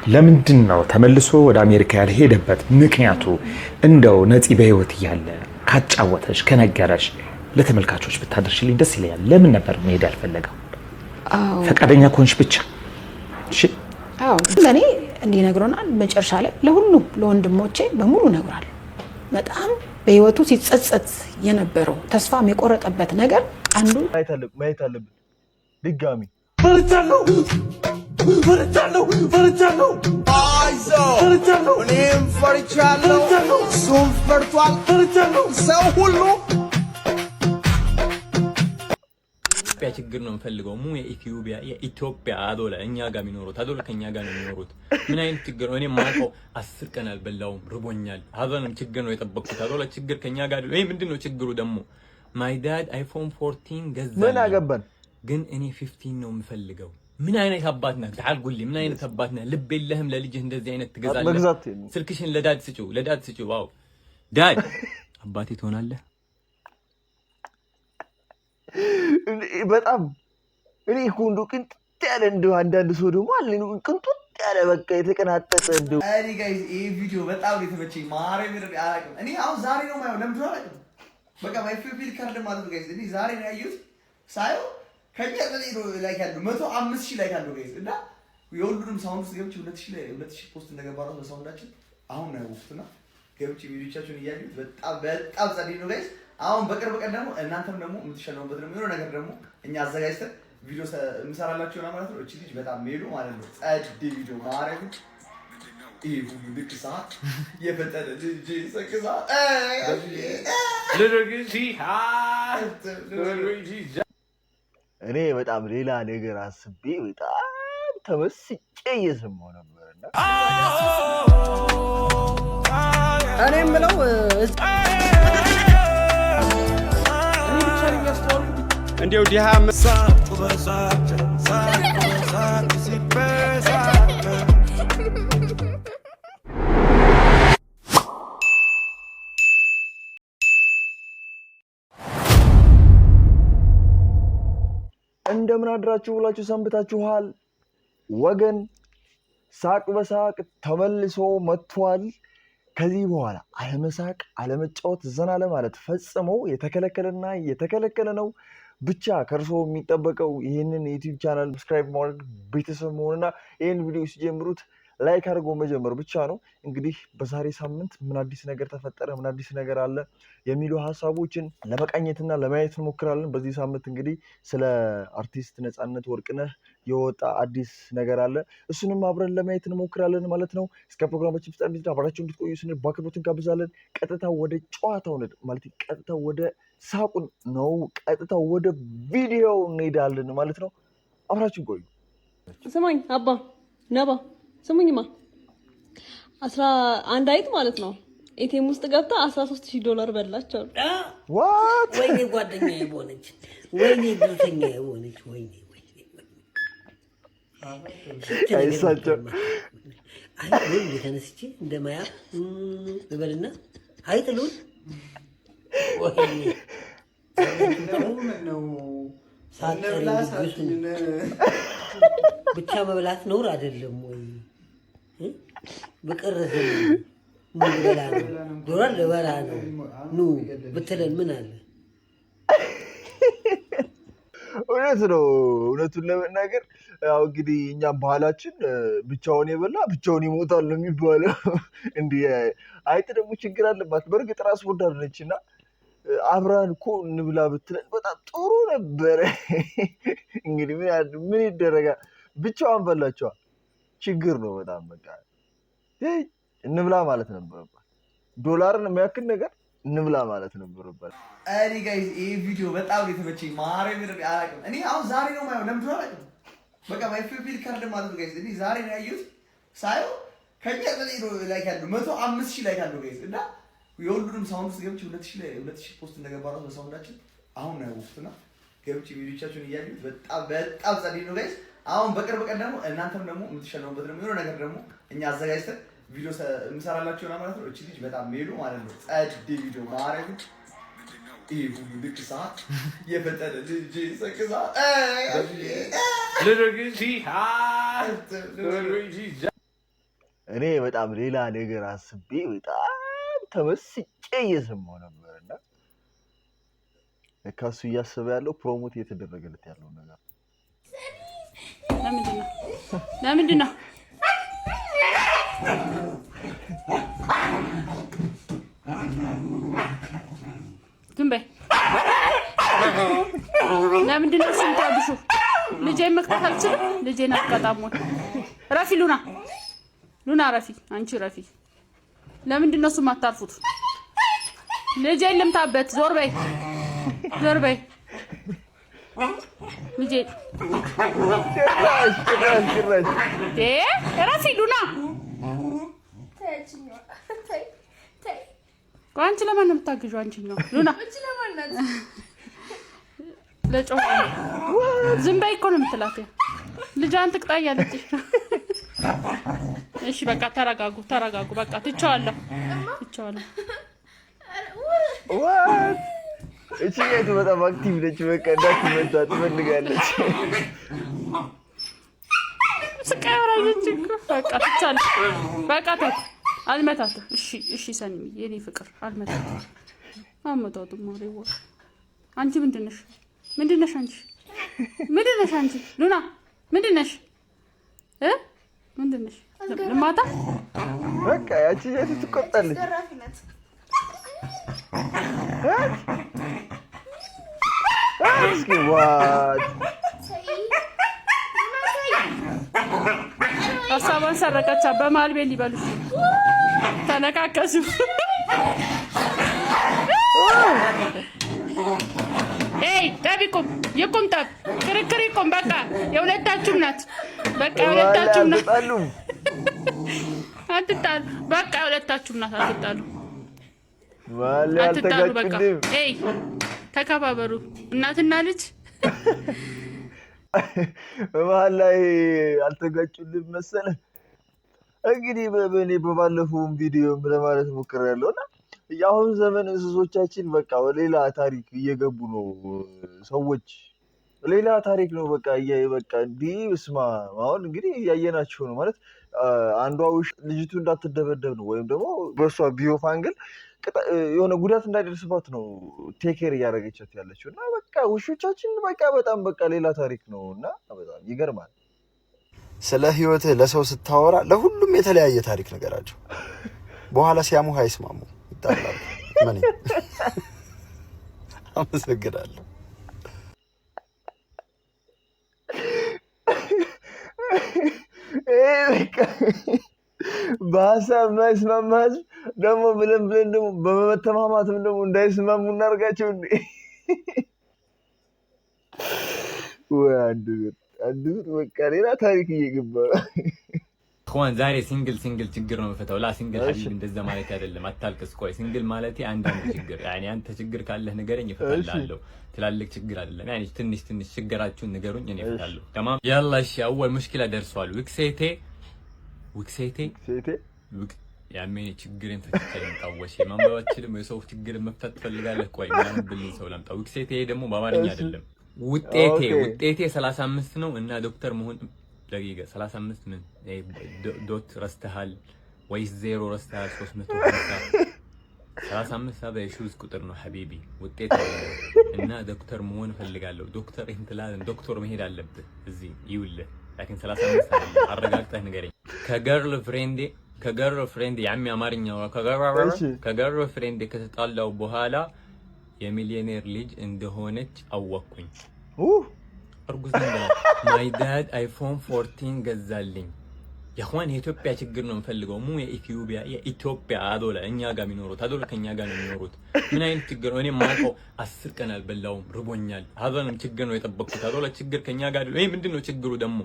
ለምንድነው ተመልሶ ወደ አሜሪካ ያልሄደበት ምክንያቱ? እንደው ነፂ በህይወት እያለ ካጫወተሽ ከነገረሽ ለተመልካቾች ብታደርሽልኝ ደስ ይለኛል። ለምን ነበር መሄድ ያልፈለገው? ፈቃደኛ ኮንሽ ብቻ። እሺ ለኔ እንዲነግሮናል። መጨረሻ ላይ ለሁሉም ለወንድሞቼ በሙሉ ነግራል። በጣም በህይወቱ ሲጸጸት የነበረው ተስፋም የቆረጠበት ነገር አንዱ ማየት አለብን። ድጋሚ ፈርቻለሁ እኔም ፈርቻለሁ፣ እሱም ፈርቷል። ሰው ሁሉ ኢትዮጵያ ችግር ነው የምፈልገው። ሙ የኢትዮጵያ አዶላ እኛ ጋር የሚኖሩት አዶላ ከኛ ጋር ነው የሚኖሩት። ምን አይነት ችግር ነው? እኔ ማውቀው 10 ቀን አልበላውም፣ ርቦኛል። አዶላም ችግር ነው የጠበቅኩት። አዶላ ችግር ከኛ ጋር ነው። ይሄ ምንድነው ችግሩ ደግሞ? ማይ ዳድ አይፎን 14 ገዛ። ምን አገባን? ግን እኔ 15 ነው የምፈልገው። ምን አይነት አባት ነህ? ታል ጉሊ ምን አይነት አባት ነህ? ልብ የለህም ለልጅህ እንደዚህ አይነት ትገዛለህ? ስልክሽን ለዳድ ስጪው። ዋው ዳድ አባቴ ትሆናለህ። በጣም እኔ እኮ እንደው ቅንጥ ያለ እንደው አንዳንድ ሰው ደግሞ አለ ነው ቅንጡጥ ያለ በቃ የተቀናጠጠ እንደው አይ ጋይስ ይሄ ቪዲዮ በጣም የተመቸኝ ማረም ይረዳ አላውቅም። እኔ አሁን ዛሬ ነው ማየው ለምን አላውቅም። በቃ ማይ ፊል ካርድ ማለት ነው ጋይስ። እኔ ዛሬ ነው ያየሁት ሳየው ከኛ ዘጠኝ ነው ላይክ ያለው 105,000 ላይክ አለው ጋይስ። እና የሁሉንም ሳውንድ ውስጥ ገብቼ 2,000 ፖስት እንደገባ ነው በሳውንዳችን አሁን ነው ያወቅሁትና ገብቼ ቪዲዮቻችሁን እያየሁት በጣም ጸዴ ነው ጋይስ። አሁን በቅርብ ቀን ደግሞ እናንተም ደግሞ የምትሸነውበት ደግሞ የሆነ ነገር ደግሞ እኛ አዘጋጅተን ቪዲዮ እንሰራላችሁ ነው ማለት ነው። እቺ ልጅ በጣም ሜሉ ማለት ነው ጸዴ ቪዲዮ ማረግ ይሄ ሁሉ ልክ ሰዓት የፈጠረ ልጅ ሰክሳ እኔ በጣም ሌላ ነገር አስቤ በጣም ተመስጬ እየሰማሁ ነበርና እኔ የምለው እንዴው ዲሃ እንደምን አድራችሁ ብላችሁ ሰንብታችኋል ወገን? ሳቅ በሳቅ ተመልሶ መጥቷል። ከዚህ በኋላ አለመሳቅ አለመጫወት ዘና ለማለት ፈጽሞ የተከለከለና የተከለከለ ነው። ብቻ ከርሶ የሚጠበቀው ይህንን ዩቲዩብ ቻናል ሰብስክራይብ ማድረግ ቤተሰብ መሆንና ይህን ቪዲዮ ሲጀምሩት ላይክ አድርጎ መጀመር ብቻ ነው። እንግዲህ በዛሬ ሳምንት ምን አዲስ ነገር ተፈጠረ፣ ምን አዲስ ነገር አለ የሚሉ ሀሳቦችን ለመቃኘትና ለማየት እንሞክራለን። በዚህ ሳምንት እንግዲህ ስለ አርቲስት ነፃነት ወርቅነህ የወጣ አዲስ ነገር አለ። እሱንም አብረን ለማየት እንሞክራለን ማለት ነው። እስከ ፕሮግራማችን ፍጻሜ ድረስ አብራችሁ እንድትቆዩ ስንል በአክብሮት እንጋብዛለን። ቀጥታ ወደ ጨዋታው ማለት ቀጥታ ወደ ሳቁን ነው፣ ቀጥታ ወደ ቪዲዮ እንሄዳለን ማለት ነው። አብራችሁ ቆዩ። ስማኝ አባ ነባ ስሙኝማ 11 አይት ማለት ነው ኤቲኤም ውስጥ ገብታ $13,000 በላቸው። ወይኔ ጓደኛዬ ሆነች፣ ወይኔ ብልተኛዬ ሆነች፣ ወይኔ አይሳቸው ወይ ተነስቼ እንደማያ ልበልና አይጥሉን ወይኔ ነው ብቻ መብላት ነውር አይደለም ወይ? በቀረዘ ኑ በላ ነው ዶላር ለበላ ነው ኑ ብትለን ምን አለ? እውነት ነው። እውነቱን ለመናገር ያው እንግዲህ እኛም ባህላችን ብቻውን የበላ ብቻውን ይሞታል ነው የሚባለው። እንዲህ አይጥ ደግሞ ችግር አለባት። በእርግጥ ራስ ወዳድ ነች እና አብራን እኮ እንብላ ብትለን በጣም ጥሩ ነበረ። እንግዲህ ምን ይደረጋል? ብቻዋን በላቸዋል። ችግር ነው በጣም በቃ እንብላ ማለት ነበረባት። ዶላርን የሚያክል ነገር እንብላ ማለት ነበረባት። አይ ጋይስ ይሄ ቪዲዮ በጣም የተመቸኝ ማረም ይረዳ አላውቅም። እኔ አሁን ዛሬ ነው ማየው ለምን አላውቅም። በቃ ማይ ፊል ካርድ ማለት ነው ጋይስ። እኔ ዛሬ ነው ያየሁት ሳየው ከኛ ዘጠኝ ነው ላይክ ያለው 105,000 ላይክ አለው ጋይስ። እና የሁሉንም ሳውንድ ውስጥ ገብቼ 2,000 ፖስት እንደገባ ነው በሳውንዳችን አሁን ነው ያወቅሁትና ገብቼ ቪዲዮቻችሁን እያየሁት በጣም ጸዴ ነው ጋይስ። አሁን በቅርብ ቀን ደግሞ እናንተም ደግሞ የምትሸነውበት ደግሞ የሆነ ነገር ደግሞ እኛ አዘጋጅተን ቪዲዮ እንሰራላችሁ ነው ማለት ነው። እቺ ልጅ በጣም ሜሉ ማለት ነው ጸዴ ቪዲዮ ማረግ ይሄ ሁሉ ልክ ሰዓት የፈጠረ ልጅ ሰክሳ እኔ በጣም ሌላ ነገር አስቤ በጣም ተመስጬ እየሰማሁ ነበርና ለካሱ እያሰበ ያለው ፕሮሞት እየተደረገለት ያለው ነገር ለምንድን ነው ዝም በይ ለምንድን ነው ስንታብሹ ልጄን መክተት አልችልም ልጄን አቃጣሙን ረፊ ሉና ረፊ አንቺ ረፊ ለምንድን ነው እሱም አታርፉት ልጄን ልምታበት ዞር በይ ልጄ ረፊ ሉና አንቺ ለማን ነው የምታግዢው አንቺኛው ሉና ለጮህ ዝም በይ እኮ ነው የምትላት ልጇን ትቅጣ እያለችሽ እሺ በቃ ተረጋጉ በቃ ትቼዋለሁ እቺ የቱ በጣም አክቲቭ ነች በቃ እንዳትመታ ትፈልጋለች ስቃይራለች በቃ ትቻለሁ በቃ አልመታትም እሺ ሰኒ የኔ ፍቅር አልመታትም አመጣው ማሪዋ አንቺ ምንድነሽ አንቺ ሉና ምንድነሽ ልማታ በቃ ያቺ የቱ ትቆጣለች እስኪ ዋት ሀሳቧን ሰረቀቻ በመሀል ቤት ሊበሉሽ ተነካከሱ ጠብ ይቁም ጠብ ክርክር ይቁም በቃ የሁለታችሁም ናት አትጣሉ በቃ የሁለታችሁም ናት አትጣሉ በቃ ተከባበሩ እናትና ልጅ በመሀል ላይ አልተጋጩልም መሰለህ እንግዲህ በእኔ በባለፈው ቪዲዮ ለማለት ሞክሬያለሁና የአሁን ዘመን እንስሶቻችን በቃ ሌላ ታሪክ እየገቡ ነው ሰዎች ሌላ ታሪክ ነው በቃ እንዲህ በስማ አሁን እንግዲህ እያየናቸው ነው ማለት አንዷ ውሽ ልጅቱ እንዳትደበደብ ነው ወይም ደግሞ በሷ ቢዮፋንግል የሆነ ጉዳት እንዳይደርስባት ነው ቴኬር እያደረገቻት ያለችው እና በቃ ውሾቻችን በቃ በጣም በቃ ሌላ ታሪክ ነው እና በጣም ይገርማል ስለ ህይወት ለሰው ስታወራ ለሁሉም የተለያየ ታሪክ ነገራቸው በኋላ ሲያሙህ አይስማሙ ይጣላሉ ማን አመሰግናለሁ በሀሳብ የማይስማማ ህዝብ ደግሞ ብለን ደግሞ በመተማማትም ደግሞ እንዳይስማሙ እናድርጋቸው እንዴ ወይ አንዱ በቃ ሌላ ታሪክ እየገባ እخوان ዛሬ ሲንግል ችግር ነው የምፈታው ላ ሲንግል ሀቢብ እንደዛ ማለት አይደለም አታልቅስ ቆይ ሲንግል ማለት አንዳንድ ችግር يعني አንተ ችግር ካለህ ንገረኝ እፈታልሃለሁ ትላልቅ ችግር አይደለም يعني ትንሽ ችግራችሁን ንገሩኝ እኔ እፈታለሁ تمام يلا እሺ اول مشكله ደርሷል ውክሴቴ ያሜ ችግርን ፈትተኝ ታወሽ ማንበባችንም የሰው ችግር መፍታት ፈልጋለህ ቆይ ማን ብልኝ ሰው ላምጣ ውክሴቴ ደግሞ በአማርኛ አይደለም ውጤቴ 35 ነው እና ዶክተር መሆን ደቂቃ 35 ምን ዶት ረስተሃል ወይስ ዜሮ ረስተሃል 350 35 هذا የሹዝ ቁጥር ነው ሐቢቢ ውጤት እና ዶክተር መሆን ፈልጋለሁ ዶክተር እንትላን ዶክተር መሄድ አለብህ እዚህ ይውልህ لكن 35 አይደለም አረጋግጠህ ንገረኝ ከገርል ፍሬንድ ያሚ አማርኛው ከገርል ፍሬንድ ከተጣላው በኋላ የሚሊዮኔር ልጅ እንደሆነች አወቅኩኝ እርጉዝ ነኝ ማይ ዳድ አይፎን 14 ገዛልኝ ያخوان የኢትዮጵያ ችግር ነው የምፈልገው ሙ የኢትዮጵያ አዶላ እኛ ጋር የሚኖሩት አዶላ ከኛ ጋር ነው የሚኖሩት ምን አይነት ችግር ነው እኔ ማውቀው 10 ቀን አልበላውም ርቦኛል ሀዘንም ችግር ነው የጠበቅኩት አዶላ ችግር ከኛ ጋር ነው ምንድነው ችግሩ ደግሞ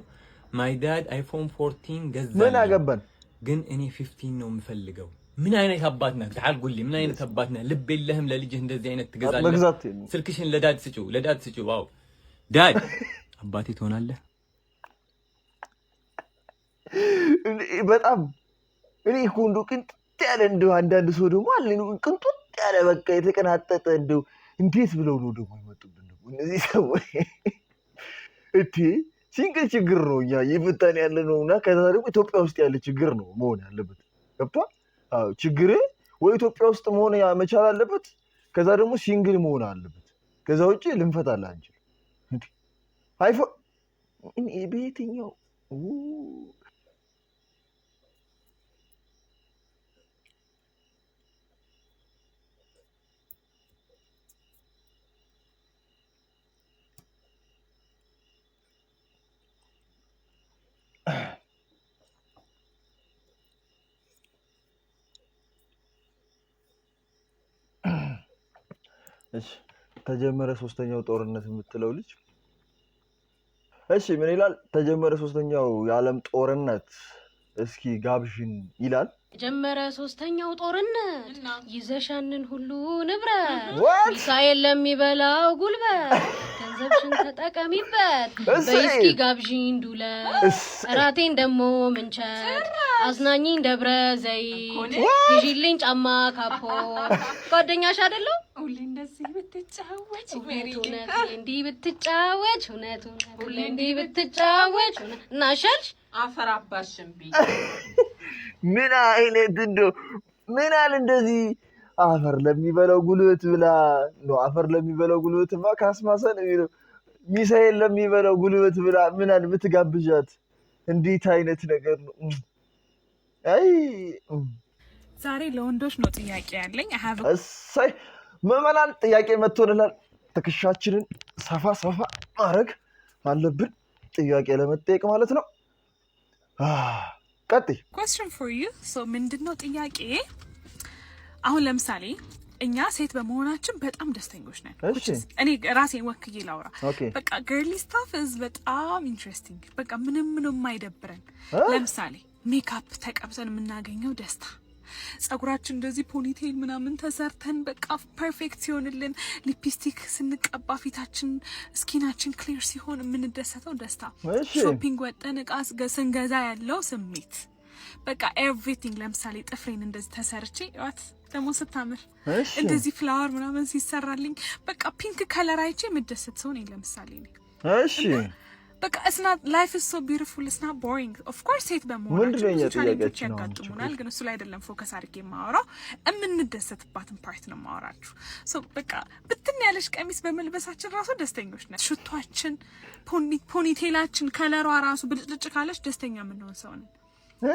ማይ ዳድ አይፎን 14 ገዛልኝ ምን አገባን ግን እኔ 15 ነው የምፈልገው ምን አይነት አባት ነህ تعال قول لي ምን አይነት አባት ነህ ልብ የለህም ለልጅህ እንደዚህ አይነት ትገዛለህ ስልክሽን ለዳድ ስጪው ዋው ዳድ አባቴ ትሆናለህ በጣም እኔ እኮ እንደው ቅንጥ ያለ እንደው አንዳንድ ሰው ደግሞ አለ ቅንጡጥ ያለ በቃ የተቀናጠጠ እንደው እንዴት ብለው ነው ደግሞ ይመጡብን ደግሞ እነዚህ ሰዎች ሲንግል ችግር ነው እኛ ይፈታን ያለ ነውና ከዛ ደግሞ ኢትዮጵያ ውስጥ ያለ ችግር ነው መሆን ያለበት ገብቷል አዎ ችግር ወይ ኢትዮጵያ ውስጥ መሆን መቻል አለበት ከዛ ደግሞ ሲንግል መሆን አለበት ከዛ ውጪ ልንፈታላ አንችል እንዴ አይፎን በየትኛው እሺ ተጀመረ ሶስተኛው ጦርነት የምትለው ልጅ እሺ ምን ይላል ተጀመረ ሶስተኛው የዓለም ጦርነት እስኪ ጋብዥን ይላል ተጀመረ ሶስተኛው ጦርነት ይዘሻንን ሁሉ ንብረት ሚሳኤል ለሚበላው ጉልበት ገንዘብሽን ተጠቀሚበት በእስኪ ጋብዥን ዱለት እራቴን ደሞ ምንቸት አዝናኝኝ ደብረ ዘይት ግዢልኝ ጫማ ካፖርት ጓደኛሽ አይደለው ሁሌ እንደዚህ ብትጫወች እውነት እንዲህ ብትጫወች እውነት ሁሌ እንዲህ ብትጫወች እናሻልሽ አፈር አባሽምቢ ምን አይነት እንደው ምን አለ እንደዚህ አፈር ለሚበላው ጉልበት ብላ ነው አፈር ለሚበላው ጉልበትማ ካስማሰን ነው ሚሳኤል ለሚበላው ጉልበት ብላ ምን አለ ብትጋብዣት እንዴት አይነት ነገር ነው አይ ዛሬ ለወንዶች ነው ጥያቄ ያለኝ እሰይ መመናን ጥያቄ መጥቶልናል ተከሻችንን ሰፋ ማድረግ አለብን ጥያቄ ለመጠየቅ ማለት ነው ቀጥይ question for you so ምንድነው ጥያቄ አሁን ለምሳሌ እኛ ሴት በመሆናችን በጣም ደስተኞች ነን እኔ ራሴን ወክዬ ላውራ በቃ girly stuff is በጣም interesting በቃ ምንም አይደብረን ለምሳሌ ሜካፕ ተቀብተን የምናገኘው ደስታ ጸጉራችን እንደዚህ ፖኒቴል ምናምን ተሰርተን በቃ ፐርፌክት ሲሆንልን ሊፕስቲክ ስንቀባ ፊታችን ስኪናችን ክሊር ሲሆን የምንደሰተው ደስታ ሾፒንግ ወጠን እቃ ስንገዛ ያለው ስሜት በቃ ኤቭሪቲንግ ለምሳሌ ጥፍሬን እንደዚህ ተሰርቼ ዋት ደግሞ ስታምር እንደዚህ ፍላወር ምናምን ሲሰራልኝ በቃ ፒንክ ከለር አይቼ የምደሰት ሰው ነኝ ለምሳሌ ነኝ እሺ በቃ it's not life is so beautiful it's not boring of course ሴት በመሆናችን ቻሌንጆች ያጋጥሙናል ግን እሱ ላይ አይደለም ፎከስ አድርጌ የማወራው የምንደሰትባትን ፓርት ነው የማወራችሁ ሶ በቃ ብትን ያለሽ ቀሚስ በመልበሳችን ራሱ ደስተኞች ነን ሽቷችን ፖኒቴላችን ከለሯ ራሱ ብልጭልጭ ካለሽ ደስተኛ የምንሆን ሰው ነን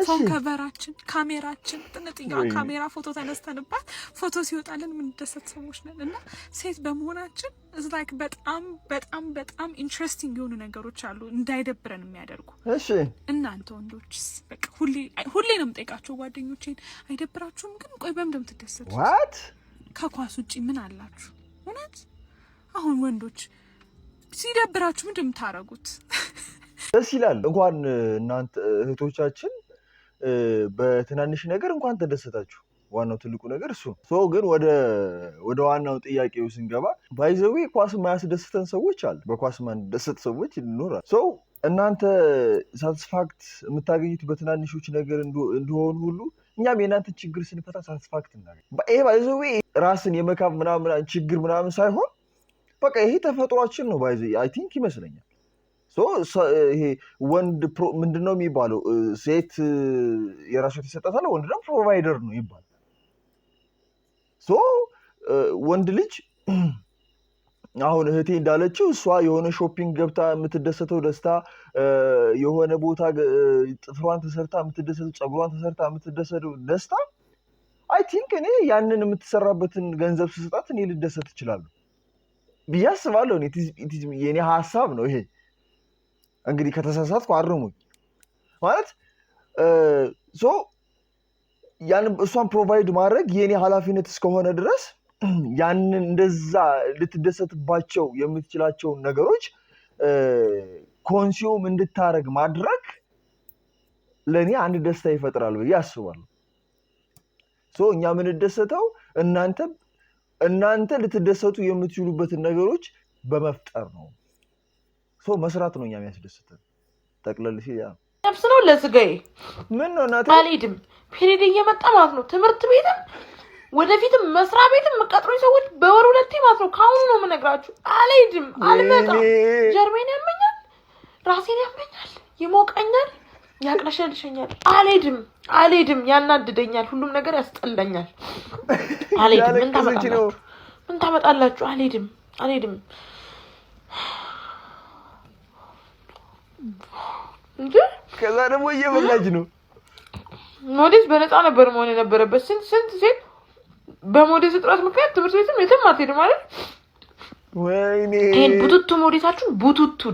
ፎን ከቨራችን ካሜራችን ጥንጥያ ካሜራ ፎቶ ተነስተንባት ፎቶ ሲወጣልን ምን ደሰት ሰዎች ነን እና ሴት በመሆናችን is like በጣም ኢንትረስቲንግ የሆኑ ነገሮች አሉ እንዳይደብረን የሚያደርጉ እሺ እናንተ ወንዶችስ በቃ ሁሌ ነው የምጠይቃቸው ጓደኞቼን አይደብራችሁም ግን ቆይ በምንድነው ትደሰቱ what ከኳስ ውጪ ምን አላችሁ እውነት አሁን ወንዶች ሲደብራችሁ ምንድነው የምታረጉት ደስ ይላል እንኳን እናንተ እህቶቻችን በትናንሽ ነገር እንኳን ተደሰታችሁ ዋናው ትልቁ ነገር እሱ ሶ ግን ወደ ዋናው ጥያቄው ስንገባ ባይዘዊ ኳስ ማያስደስተን ሰዎች አሉ በኳስ ማንደሰት ሰዎች ይኖራል ሶ እናንተ ሳቲስፋክት የምታገኙት በትናንሾች ነገር እንደሆነ ሁሉ እኛም የናንተ ችግር ስንፈታ ሳቲስፋክት እናገኝ ይሄ ባይዘዊ ራስን የመካብ ምናምን ችግር ምናምን ሳይሆን በቃ ይሄ ተፈጥሯችን ነው ባይዘዊ አይ ቲንክ ይመስለኛል ሶ ይሄ ወንድ ምንድነው የሚባለው ሴት የራሷ ተሰጣታለ ወንድ ደግሞ ፕሮቫይደር ነው ይባላል ሶ ወንድ ልጅ አሁን እህቴ እንዳለችው እሷ የሆነ ሾፒንግ ገብታ የምትደሰተው ደስታ የሆነ ቦታ ጥፍሯን ተሰርታ የምትደሰተው ጸጉሯን ተሰርታ የምትደሰተው ደስታ አይ ቲንክ እኔ ያንን የምትሰራበትን ገንዘብ ስሰጣት እኔ ልደሰት እችላለሁ ቢያስባለሁ የኔ ሐሳብ ነው ይሄ እንግዲህ ከተሳሳትኩ አርሙኝ ማለት ሶ ያን እሷን ፕሮቫይድ ማድረግ የኔ ኃላፊነት እስከሆነ ድረስ ያንን እንደዛ ልትደሰትባቸው የምትችላቸው ነገሮች ኮንሱም እንድታረግ ማድረግ ለኔ አንድ ደስታ ይፈጥራል ብዬ አስባለሁ ሶ እኛ ምን እንደሰተው እናንተ ልትደሰቱ የምትችሉበትን ነገሮች በመፍጠር ነው ሶ መስራት ነው የሚያስደስተን ጠቅለል ሲል ያ ነፍስ ነው ለስጋዬ ምን ነው እናቴ አልሄድም ፔሪድ እየመጣ ማለት ነው ትምህርት ቤትም ወደፊትም መስሪያ ቤትም መቀጥሮኝ ሰዎች በወር ሁለቴ ማለት ነው ካሁን ነው የምነግራችሁ አልሄድም አልመጣም ጀርሜን ያመኛል ራሴን ያመኛል፣ ይሞቀኛል፣ ያቅለሸልሸኛል። አልሄድም፣ ያናድደኛል፣ ሁሉም ነገር ያስጠላኛል። አልሄድም። ምን ታመጣላችሁ? አልሄድም እንዴ። ከዛ ደግሞ እየበላች ነው። ሞዴስ በነፃ ነበር መሆን የነበረበት። ስንት ሴት በሞዴስ እጥረት ምክንያት ትምህርት ቤትም የትም አትሄድም ማለት። ወይኔ ይሄን ቡቱቱ ሞዴሳችሁን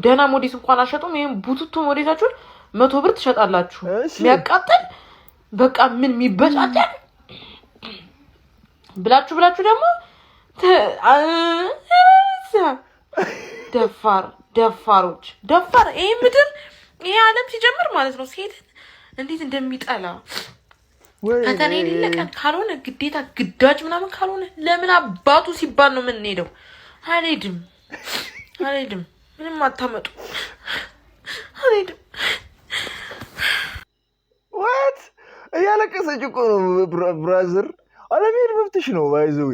ደህና ሞዴስ እንኳን አሸጡም። ይሄን ቡቱቱ ሞዴሳችሁን 100 ብር ትሸጣላችሁ። የሚያቃጥል በቃ ምን የሚበጫጨቅ ብላችሁ ደግሞ ደፋሮች ይሄ ምድር ይሄ ዓለም ሲጀምር ማለት ነው ሴትን እንዴት እንደሚጠላ ከተኔ ሊለቀን ካልሆነ ግዴታ ግዳጅ ምናምን ካልሆነ ለምን አባቱ ሲባል ነው የምንሄደው? አልሄድም። ምንም አታመጡ። አልሄድም። ዋት እያለቀሰች እኮ ነው ብራዘር። አለመሄድ መብትሽ ነው። ባይዘዌ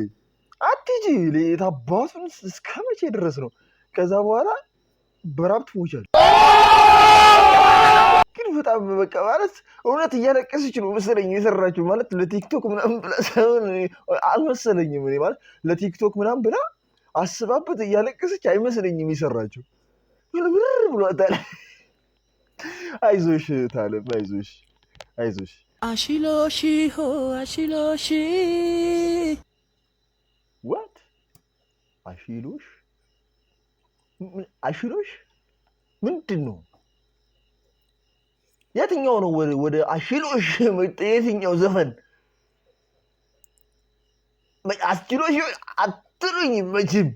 አትሂጂ። የታባቱን እስከ መቼ ድረስ ነው? ከዛ በኋላ በራብ ትሞቻለሽ። ግን በጣም በቃ ማለት እውነት እያለቀሰች ነው መሰለኝ የሰራችው። ማለት ለቲክቶክ ምናምን ብላ ሳይሆን አልመሰለኝም። እኔ ማለት ለቲክቶክ ምናምን ብላ አስባበት እያለቀሰች አይመስለኝም የሰራችው። ብር ብሏታል። አይዞሽ ታለም፣ አይዞሽ። አሽሎሺ ሆ አሽሎሺ ዋት አሽሎሽ ምንድን ነው? የትኛው ነው ወደ አሽሎሽ? የትኛው ዘፈን? አስችሎሽ አትሉኝ መቼም።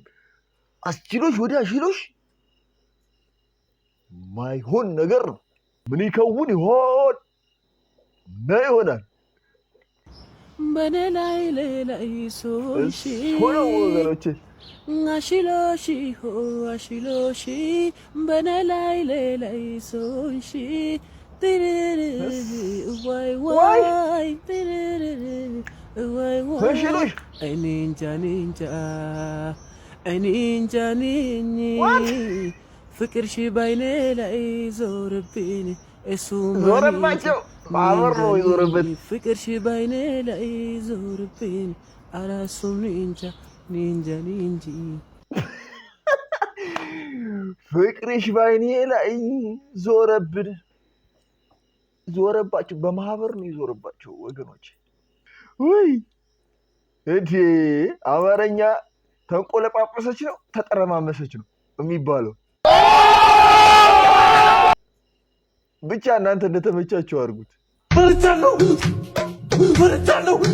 አስችሎሽ ወደ አሽሎሽ ማይሆን ነገር ነው። ምን ይከውን ይሆን? ምን ይሆናል? በነላይ ላይ ሶሺ ሆኖ ወገኖቼ አሽሎሺ ሆ አሽሎሺ በነላይ ላይ ሶሺ ዋይ እኔ እንጃ ፍቅርሽ ባይኔ ላይ ዞርብኝ። እሱ ዞረባቸው ማበር ነው ይዞርበት። ፍቅርሽ ባይኔ ላይ ዞርብኝ። አላሱም እንጃ ፍቅርሽ ባይኔ ላይ ዞረባቸው። በማህበር ነው ይዞርባቸው ወገኖች። ወይ እዴ አማርኛ ተንቆለጳጳሰች ነው ተጠረማመሰች ነው የሚባለው። ብቻ እናንተ እንደተመቻችሁ አድርጉት።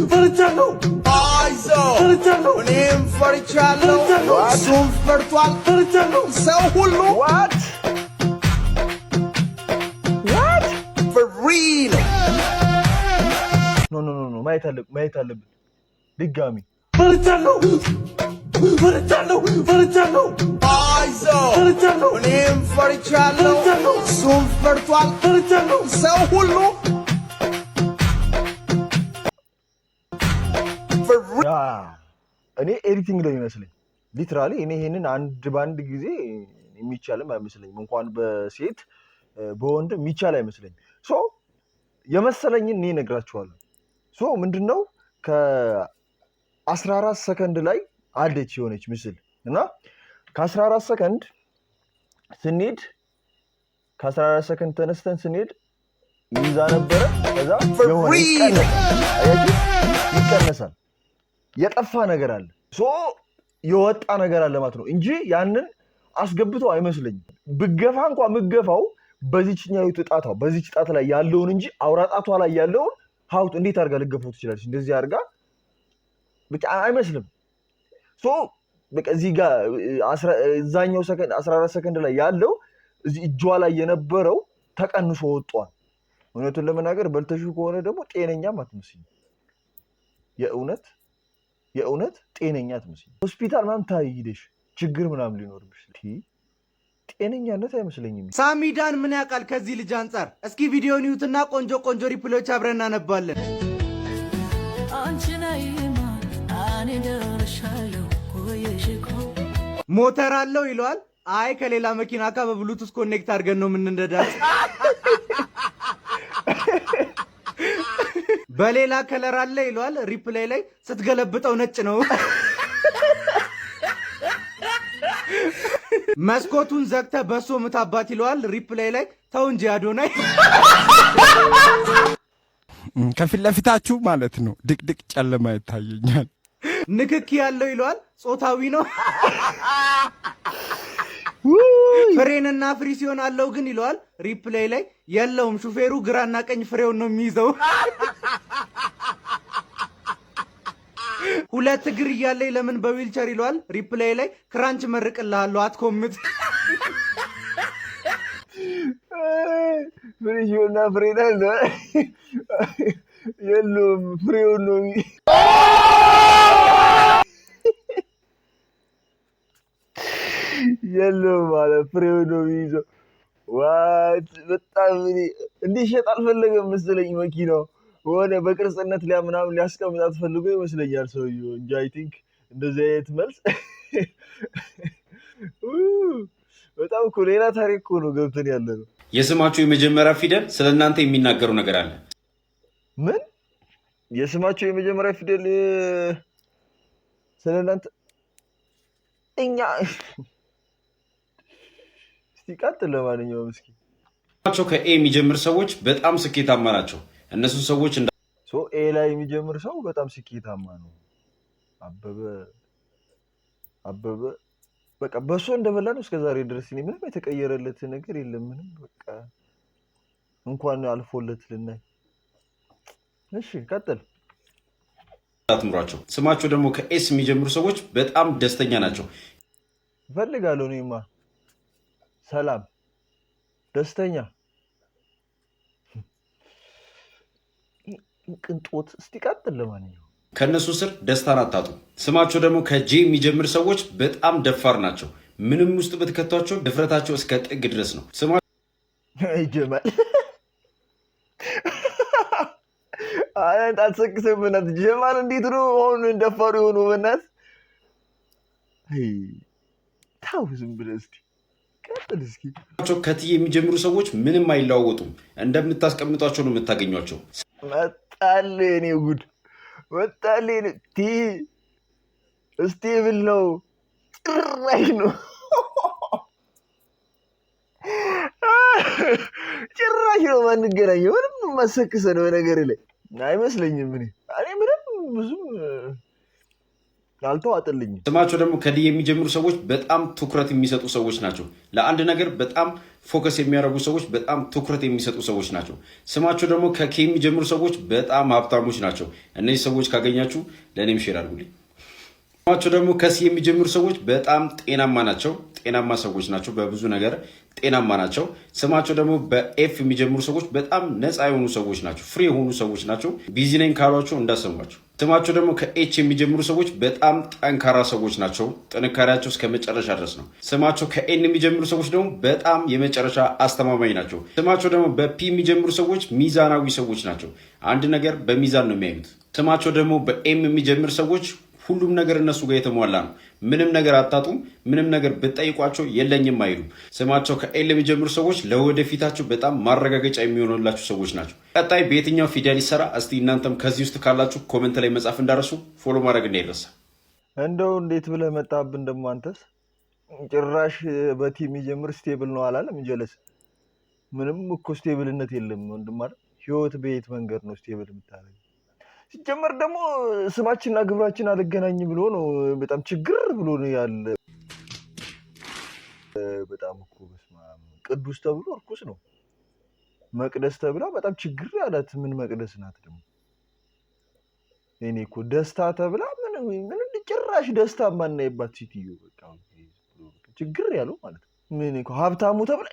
ፈርቻለሁ። አይዞህ እኔም ፈርቻለሁ። እሱም ፈርቷል። ሰው ሁሉ ኖ ማየት አለብን ድጋሚ። ፈርቻለሁ። አይዞህ እኔም ፈርቻለሁ። እሱም ፈርቷል። ሰው ሁሉ እኔ ኤዲቲንግ ነው የሚመስለኝ ሊትራሊ። እኔ ይሄንን አንድ በአንድ ጊዜ የሚቻልም አይመስለኝም። እንኳን በሴት በወንድ የሚቻል አይመስለኝም። ሶ የመሰለኝን እኔ እነግራችኋለሁ። ሶ ምንድነው ከ14 ሰከንድ ላይ አለች የሆነች ምስል እና ከ14 ሰከንድ ስንሄድ ከ14 ሰከንድ ተነስተን ስንሄድ ይዛ ነበረ። ከዛ የሆነ ይቀነሳል። የጠፋ ነገር አለ። ሶ የወጣ ነገር አለ ማለት ነው እንጂ ያንን አስገብተው አይመስለኝም። ብገፋ እንኳን ምገፋው በዚህኛው ጣቷ በዚህች ጣት ላይ ያለውን እንጂ አውራ ጣቷ ላይ ያለውን ሀውት እንዴት አድርጋ ልገፋው ትችላለች? እንደዚህ አድርጋ ብቻ አይመስልም። ሶ በቃ እዚህ ጋር እዛኛው ሰከንድ 14 ሰከንድ ላይ ያለው እዚህ እጇ ላይ የነበረው ተቀንሶ ወጥቷል። እውነቱን ለመናገር በልተሹ ከሆነ ደግሞ ጤነኛም አትመስይም። የእውነት ጤነኛ አትመስይም። ሆስፒታል ምናምን ታይሄደሽ ችግር ምናምን ሊኖርብሽ ጤነኛነት አይመስለኝም። ሳሚዳን ምን ያውቃል ከዚህ ልጅ አንጻር? እስኪ ቪዲዮን ይዩትና ቆንጆ ሪፕሎች አብረን እናነባለን። ሞተር አለው ይለዋል። አይ ከሌላ መኪና ጋር በብሉቱዝ ኮኔክት አድርገን ነው የምንነዳት። በሌላ ከለር አለ ይለዋል። ሪፕላይ ላይ ስትገለብጠው ነጭ ነው። መስኮቱን ዘግተ በሶ ምታባት ይለዋል። ሪፕላይ ላይ ተው እንጂ አዶናይ። ከፊት ለፊታችሁ ማለት ነው ድቅድቅ ጨለማ ይታየኛል። ንክኪ ያለው ይለዋል። ጾታዊ ነው። ፍሬንና ፍሪ ሲሆን አለው ግን ይለዋል። ሪፕላይ ላይ የለውም፣ ሹፌሩ ግራና ቀኝ ፍሬውን ነው የሚይዘው። ሁለት እግር እያለኝ ለምን በዊልቸር ይለዋል። ሪፕላይ ላይ ክራንች መርቅልሃለሁ አትኮምት። ፍሬሽና ፍሬና የለውም ፍሬውን ነው የለውም ማለት ፍሬውን ነው የሚይዘው። ዋት በጣም እንዲሸጥ አልፈለገም መሰለኝ መኪናው ሆነ በቅርጽነት ምናምን ሊያስቀምጣት ፈልጎ ይመስለኛል ሰውዬው እንጂ አይ ቲንክ እንደዚህ አይነት መልስ በጣም እኮ ሌላ ታሪክ እኮ ነው ገብተን ያለ ነው። የስማችሁ የመጀመሪያ ፊደል ስለ እናንተ የሚናገሩ ነገር አለ። ምን? የስማችሁ የመጀመሪያ ፊደል ስለ እናንተ እኛ እስቲ ቀጥል። ለማንኛውም እስኪ ስማቸው ከኤ የሚጀምር ሰዎች በጣም ስኬታማ ናቸው። እነሱ ሰዎች ኤ ላይ የሚጀምር ሰው በጣም ስኬታማ ነው። አበበ በቃ በሶ እንደበላ ነው እስከዛሬ ድረስ ምንም የተቀየረለት ነገር የለም። ምንም በቃ እንኳን አልፎለት ልናይ። እሺ ቀጥል። አትምሯቸው። ስማቸው ደግሞ ከኤስ የሚጀምሩ ሰዎች በጣም ደስተኛ ናቸው። እፈልጋለሁ እኔማ ሰላም፣ ደስተኛ፣ ቅንጦት። እስቲ ቀጥል። ለማንኛውም ከነሱ ስር ደስታን አታጡ። ስማቸው ደግሞ ከጄ የሚጀምር ሰዎች በጣም ደፋር ናቸው። ምንም ውስጥ ብትከቷቸው ድፍረታቸው እስከ ጥግ ድረስ ነው። ጀማል አንተ አትሰክሰም በእናትህ። ጀማል እንዴት ነው አሁን ደፋሩ የሆኑ በእናትህ? ታው ዝም ብለህ እስቲ ቀጥል። እስኪ ከትዬ የሚጀምሩ ሰዎች ምንም አይለዋወጡም። እንደምታስቀምጧቸው ነው የምታገኟቸው። መጣል እኔ ጉድ ወጣሌ ቲ ስቴብል ነው ጭራሽ ነው ጭራሽ ነው ማንገናኘው። ምንም ማሰክሰ ነው ነገር ላይ አይመስለኝም። እኔ ምንም ብዙም አልተዋጠልኝም። ስማቸው ደግሞ ከዲ የሚጀምሩ ሰዎች በጣም ትኩረት የሚሰጡ ሰዎች ናቸው። ለአንድ ነገር በጣም ፎከስ የሚያደርጉ ሰዎች፣ በጣም ትኩረት የሚሰጡ ሰዎች ናቸው። ስማቸው ደግሞ ከኬ የሚጀምሩ ሰዎች በጣም ሀብታሞች ናቸው። እነዚህ ሰዎች ካገኛችሁ ለእኔም ሼር አድርጉልኝ። ስማቸው ደግሞ ከሲ የሚጀምሩ ሰዎች በጣም ጤናማ ናቸው። ጤናማ ሰዎች ናቸው። በብዙ ነገር ጤናማ ናቸው። ስማቸው ደግሞ በኤፍ የሚጀምሩ ሰዎች በጣም ነፃ የሆኑ ሰዎች ናቸው። ፍሪ የሆኑ ሰዎች ናቸው። ቢዚ ነኝ ካሏቸው እንዳሰሟቸው። ስማቸው ደግሞ ከኤች የሚጀምሩ ሰዎች በጣም ጠንካራ ሰዎች ናቸው። ጥንካሬያቸው እስከ መጨረሻ ድረስ ነው። ስማቸው ከኤን የሚጀምሩ ሰዎች ደግሞ በጣም የመጨረሻ አስተማማኝ ናቸው። ስማቸው ደግሞ በፒ የሚጀምሩ ሰዎች ሚዛናዊ ሰዎች ናቸው። አንድ ነገር በሚዛን ነው የሚያዩት። ስማቸው ደግሞ በኤም የሚጀምር ሰዎች ሁሉም ነገር እነሱ ጋር የተሟላ ነው። ምንም ነገር አታጡም። ምንም ነገር ብትጠይቋቸው የለኝም አይሉም። ስማቸው ከኤል የሚጀምሩ ሰዎች ለወደፊታቸው በጣም ማረጋገጫ የሚሆኑላችሁ ሰዎች ናቸው። ቀጣይ በየትኛው ፊደል ይሰራ? እስቲ እናንተም ከዚህ ውስጥ ካላችሁ ኮሜንት ላይ መጻፍ እንዳረሱ፣ ፎሎ ማድረግ እንዳይረሳ። እንደው እንዴት ብለህ መጣብን ደግሞ አንተስ? ጭራሽ በቲ የሚጀምር ስቴብል ነው አላለም? ጀለስ ምንም እኮ ስቴብልነት የለም ወንድም አይደል? ህይወት በየት መንገድ ነው ስቴብል የምታደርገው? ሲጀመር ደግሞ ስማችንና ግብራችን አልገናኝ ብሎ ነው በጣም ችግር ብሎ ነው ያለ። በጣም እኮ በስመ አብ ቅዱስ ተብሎ እርኩስ ነው። መቅደስ ተብላ በጣም ችግር ያላት ምን መቅደስ ናት ደግሞ? እኔ እኮ ደስታ ተብላ ምን ጭራሽ ደስታ ማናይባት ሴትዮ በቃ ችግር ያለው ማለት ነው። ምን እኮ ሀብታሙ ተብሎ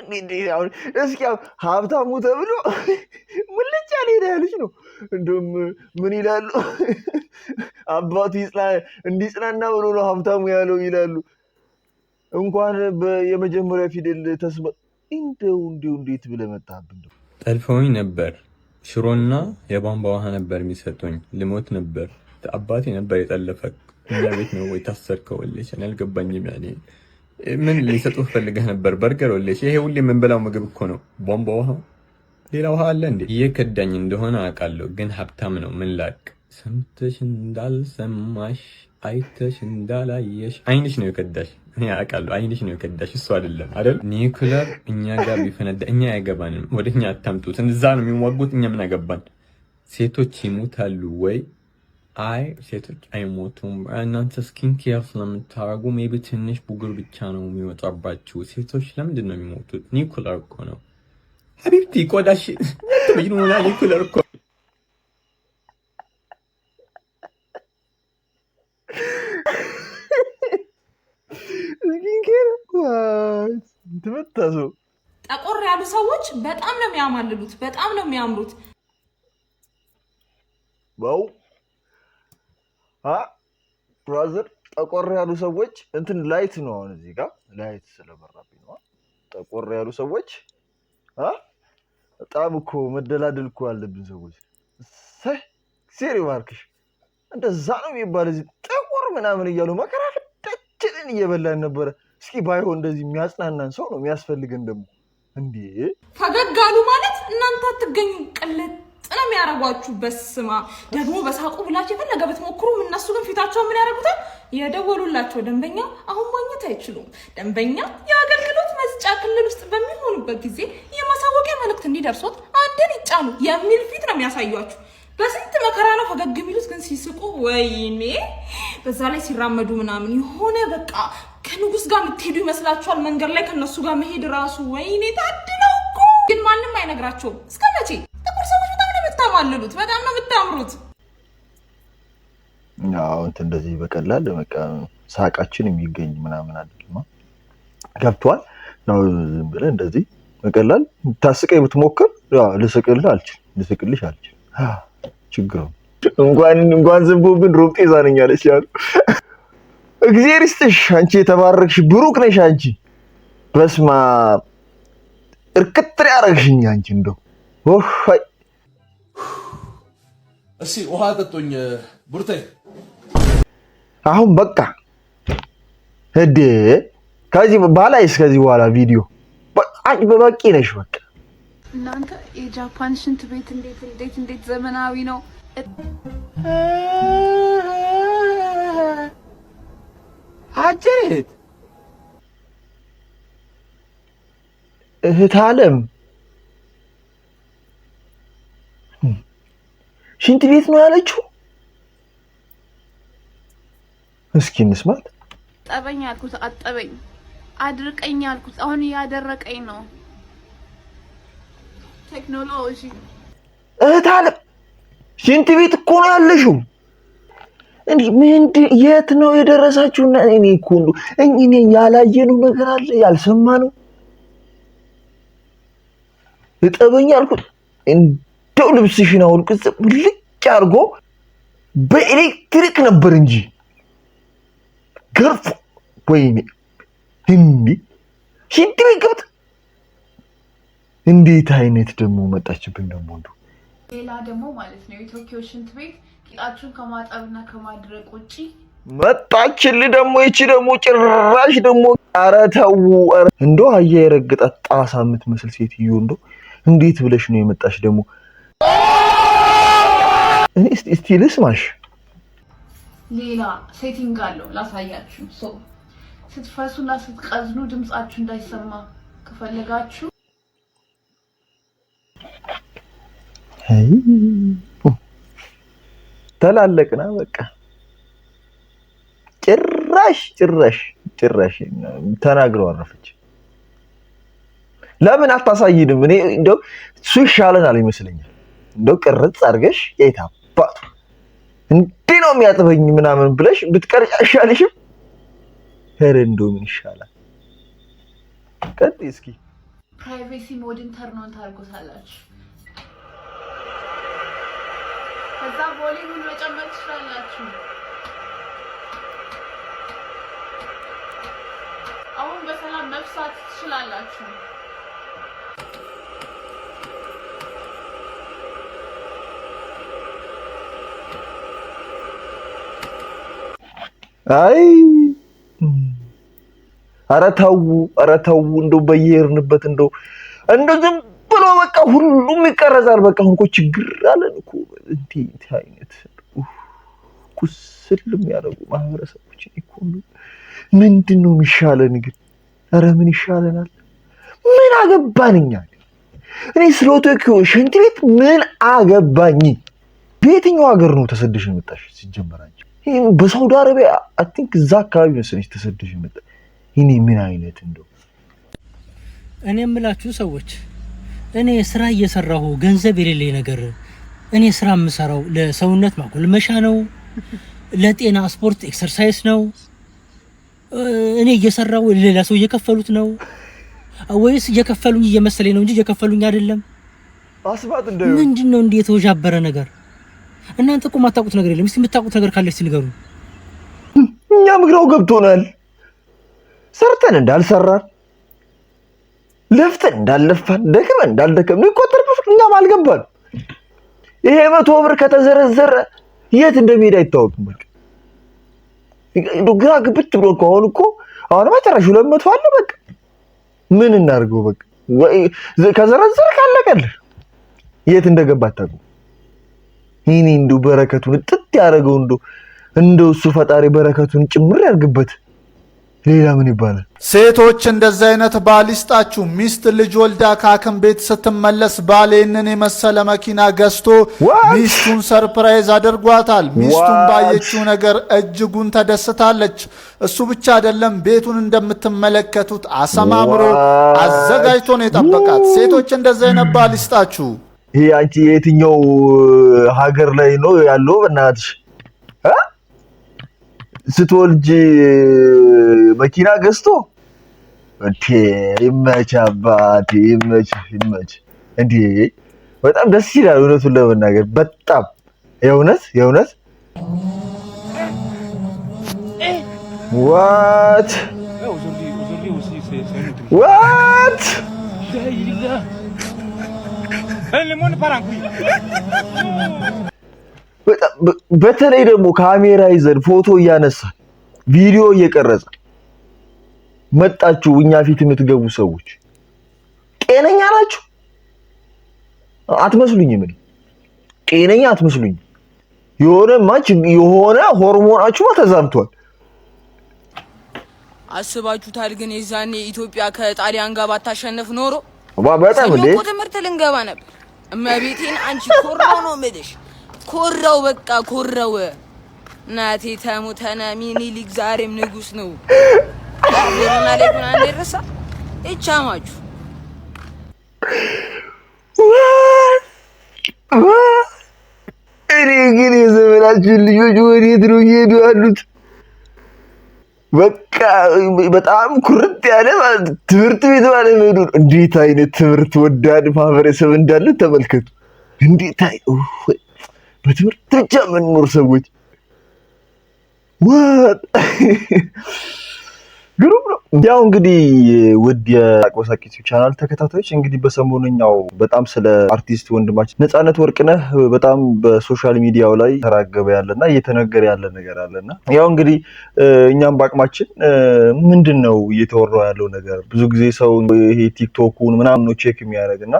እስኪ ሀብታሙ ተብሎ ሙልጫ ሌላ ያለች ነው። እንደውም ምን ይላሉ አባቱ እንዲጽናና ብሎ ነው ሀብታሙ ያለው ይላሉ። እንኳን የመጀመሪያ ፊደል ተስማ እንደው እንዴት ብለህ መጣህብን? ጠልፈውኝ ነበር። ሽሮና የቧንቧ ውሃ ነበር የሚሰጡኝ። ልሞት ነበር። አባቴ ነበር የጠለፈ። እኛ ቤት ነው ወይ ታሰርከው? ልጅ እኔ አልገባኝም። ያኔ ምን ሊሰጡህ ፈልገህ ነበር? በርገር ወለሽ? ይሄ ሁሌ የምንበላው ምግብ እኮ ነው። ቧንቧ ውሃ፣ ሌላ ውሃ አለ እንዴ? እየከዳኝ እንደሆነ አውቃለሁ፣ ግን ሀብታም ነው። ምን ላቅ? ሰምተሽ እንዳልሰማሽ አይተሽ እንዳላየሽ አይንሽ ነው የከዳሽ። እኔ አውቃለሁ፣ አይንሽ ነው የከዳሽ፣ እሱ አይደለም አይደል? ኒውክለር እኛ ጋር ቢፈነዳ እኛ አያገባንም። ወደኛ አታምጡት። እዛ ነው የሚዋጉት፣ እኛ ምን አገባን? ሴቶች ይሞታሉ ወይ? አይ ሴቶች አይሞቱም። እናንተ ስኪን ኬር ስለምታረጉ ሜቢ ትንሽ ቡግር ብቻ ነው የሚወጣባችሁ። ሴቶች ለምንድን ነው የሚሞቱት? ኒውክለር እኮ ነው ሀቢብቲ። ቆዳሽ ትብይኑና ኒውክለር እኮ ስኪን ኬር ትመታሱ። ጠቆር ያሉ ሰዎች በጣም ነው የሚያማልሉት፣ በጣም ነው የሚያምሩት። ዋው ብራዘር፣ ጠቆር ያሉ ሰዎች እንትን ላይት ነው። አሁን እዚህ ጋር ላይት ስለበራብኝ ነው። ጠቆር ያሉ ሰዎች በጣም እኮ መደላደል እኮ አለብን ሰዎች። ሴሪ ማርክሽ እንደዛ ነው የሚባል እዚህ ጥቁር ምናምን እያሉ መከራ ፍዳችንን እየበላን ነበረ። እስኪ ባይሆን እንደዚህ የሚያጽናናን ሰው ነው የሚያስፈልገን ደግሞ። እንዴ ፈገግ አሉ ማለት እናንተ አትገኙ ቅልጥ ነው የሚያረጓችሁ። በስማ ደግሞ በሳቁ ብላችሁ የፈለገ ብትሞክሩም እነሱ ግን ፊታቸው ምን ያደርጉታል? የደወሉላቸው ደንበኛ አሁን ማግኘት አይችሉም። ደንበኛ የአገልግሎት መስጫ ክልል ውስጥ በሚሆኑበት ጊዜ የማሳወቂያ መልእክት እንዲደርሶት አንድን ይጫኑ የሚል ፊት ነው የሚያሳዩአችሁ። በስንት መከራ ነው ፈገግ የሚሉት፣ ግን ሲስቁ ወይኔ! በዛ ላይ ሲራመዱ ምናምን የሆነ በቃ ከንጉስ ጋር የምትሄዱ ይመስላችኋል። መንገድ ላይ ከነሱ ጋር መሄድ ራሱ ወይኔ ታድለው እኮ። ግን ማንም አይነግራቸውም። እስከ መቼ? ጥቁር ሰዎች በጣም ነው የምታማልሉት፣ በጣም ነው የምታምሩት። ያው እንትን እንደዚህ በቀላል በቃ ሳቃችን የሚገኝ ምናምን አይደለም። ገብቷል? ያው ዝም ብለህ እንደዚህ በቀላል ታስቀኝ ብትሞክር ያው ልስቅልህ አልችልም። ችግሩ እንኳን ዝንቦብን ሮብ ጤዛ ነኝ አለች ያሉ። እግዚአብሔር ይስጥሽ፣ አንቺ የተባረክሽ ብሩክ ነሽ አንቺ። በስማ እርክትር ያረግሽኝ አንቺ እንደው ወሃይ። እሺ ውሃ ጠጡኝ ቡርቴ። አሁን በቃ እዴ ከዚህ በኋላ ቪዲዮ በቂ ነሽ በቃ። እናንተ የጃፓን ሽንት ቤት እንዴት ዘመናዊ ነው። አጀሬት እህት አለም ሽንት ቤት ነው ያለችው። እስኪ እንስማት። ጠበኝ አልኩት አጠበኝ፣ አድርቀኝ አልኩት አሁን ያደረቀኝ ነው ቴክኖሎጂ። እህት አለም ሽንት ቤት እኮ ነው ያለሽው። የት ነው የደረሳችሁና? እኔ እኮ እኔ ያላየነው ነገር አለ ያልሰማነው። እጠበኝ አልኩት እንደው ልብስሽን አውልቅ ልቅ አድርጎ በኤሌክትሪክ ነበር እንጂ ገርፎ። ወይኔ እንዴ ሽንት ቤት ገብታ እንዴት አይነት ደግሞ መጣችብኝ ደግሞ እንደው። ሌላ ደግሞ ማለት ነው የቶኪዮ ሽንት ቤት ቂጣችሁን ከማጠብና ከማድረቅ ውጪ መጣችልህ ደግሞ። ይቺ ደግሞ ጭራሽ ደግሞ ኧረ ተው እንደው አያ የረገጣት ጣሳ የምትመስል ሴትዮ እንደው እንዴት ብለሽ ነው የመጣሽ ደግሞ? እኔ እስቲ ልስማሽ። ሌላ ሴቲንግ አለው ላሳያችሁ። ስትፈሱና ስትቀዝኑ ድምጻችሁ እንዳይሰማ ከፈለጋችሁ ተላለቅና በቃ ጭራሽ ተናግረው አረፈች። ለምን አታሳይንም? እኔ እንደው እሱ ይሻለናል ይመስለኛል። እንደው ቅርጽ አድርገሽ የታባቱ እንዲህ ነው የሚያጥበኝ ምናምን ብለሽ ብትቀርጭ አይሻልሽም? ኧረ እንደው ምን ይሻላል? ቀጥይ እስኪ። ፕራይቬሲ ሞድን ተርን ኦን ታርጉታላችሁ። ከዛ ቮሊዩምን መጨመር ትችላላችሁ። አሁን በሰላም መፍሳት ትችላላችሁ። አይ ኧረ ተው እንደው በየሄድንበት እንደው ዝም ብሎ በቃ ሁሉም ይቀረጻል። በቃ እንኮ ችግር አለን እኮ እንዴት አይነት ኩስልም ያደረጉ ማህበረሰቦች እኮ ምንድነው የሚሻለን ግን? ኧረ ምን ይሻለናል? ምን አገባን እኛ? እኔ ስለ ቶኪዮ ሽንት ቤት ምን አገባኝ? በየትኛው ሀገር ነው ተሰደሽ የመጣሽ? ሲጀመር አንቺ በሳውዲ አረቢያ አይ ቲንክ እዛ አካባቢ መሰለሽ ተሰደሽ የመጣ። እኔ ምን አይነት እንደው እኔ የምላችሁ ሰዎች እኔ ስራ እየሰራሁ ገንዘብ የሌለኝ ነገር እኔ ስራ የምሰራው ለሰውነት ማጎልመሻ ነው፣ ለጤና ስፖርት ኤክሰርሳይዝ ነው። እኔ እየሰራው ሌላ ሰው እየከፈሉት ነው ወይስ እየከፈሉኝ እየመሰለኝ ነው እንጂ እየከፈሉኝ አይደለም? አስባት እንደው ምንድነው እንዴ የተወጃበረ ነገር? እናንተ እኮ የማታውቁት ነገር የለም። እስቲ የምታውቁት ነገር ካለ እስቲ ንገሩኝ። እኛ ምግራው ገብቶናል። ሰርተን እንዳልሰራን፣ ለፍተን እንዳልለፋን፣ ደክመን እንዳልደከምን ይቆጠርብን እኛም አልገባን። ይሄ 100 ብር ከተዘረዘረ የት እንደሚሄድ አይታወቅም። በቃ ግራ ግብት ብሎ እኮ አሁን መጨረሻው 200 አለ። በቃ ምን እናድርገው? በቃ ወይ ከዘረዘረ ካለቀልህ የት እንደገባ አታውቅም። ይሄኔ እንደው በረከቱን ጥጥ ያደረገው እንደው እሱ ፈጣሪ በረከቱን ጭምር ያርግበት። ሌላ ምን ይባላል? ሴቶች እንደዚህ አይነት ባል ይስጣችሁ። ሚስት ልጅ ወልዳ ከሐኪም ቤት ስትመለስ ባሌንን የመሰለ መኪና ገዝቶ ሚስቱን ሰርፕራይዝ አድርጓታል። ሚስቱን ባየችው ነገር እጅጉን ተደስታለች። እሱ ብቻ አይደለም፣ ቤቱን እንደምትመለከቱት አሰማምሮ አዘጋጅቶ ነው የጠበቃት። ሴቶች እንደዚህ አይነት ባል ይስጣችሁ። ይሄ አንቺ የትኛው ሀገር ላይ ነው ያለው? በእናትሽ ስትወልጂ መኪና ገዝቶ እንዴ! ይመች አባቴ፣ ይመች እንዴ! በጣም ደስ ይላል። እውነቱን ለመናገር በጣም የእውነት what በተለይ ደግሞ ካሜራ ይዘን ፎቶ እያነሳ ቪዲዮ እየቀረጸ መጣችሁ እኛ ፊት የምትገቡ ሰዎች ጤነኛ ናችሁ? አትመስሉኝም። እኔ ጤነኛ አትመስሉኝም። የሆነ ሆርሞናችሁ ተዛምቷል። አስባችሁታል? ግን የዛኔ ኢትዮጵያ ከጣሊያን ጋር ባታሸንፍ ኖሮ በጣም ትምህርት ልንገባ ነበር። እመቤቴን አንቺ ኮራው ነው የምልሽ። ኮራው በቃ ኮራው። እናቴ ተሙተና ሚኒሊክ ዛሬም ንጉስ ነው። ወራና ለኩና እንደረሳ እቻማችሁ እኔ ግን የዘመናችን ልጆች ወዴት ነው እየሄዱ ያሉት? በቃ በጣም ኩርት ያለ ትምህርት ቤት ማለት ነው። እንዴት አይነት ትምህርት ወዳድ ማህበረሰብ እንዳለ ተመልከቱ። እንዴት በትምህርት ብቻ የምንኖር ሰዎች ግሩም ነው። ያው እንግዲህ ውድ የአቆሳቂ ዩቲዩብ ቻናል ተከታታዮች እንግዲህ በሰሞኑኛው በጣም ስለ አርቲስት ወንድማችን ነፃነት ወርቅነህ በጣም በሶሻል ሚዲያው ላይ ተራገበ ያለና እየተነገረ ያለ ነገር አለና ያው እንግዲህ እኛም በአቅማችን ምንድነው እየተወራው ያለው ነገር ብዙ ጊዜ ሰው ይሄ ቲክቶኩን ምናምን ነው ቼክ የሚያደርግና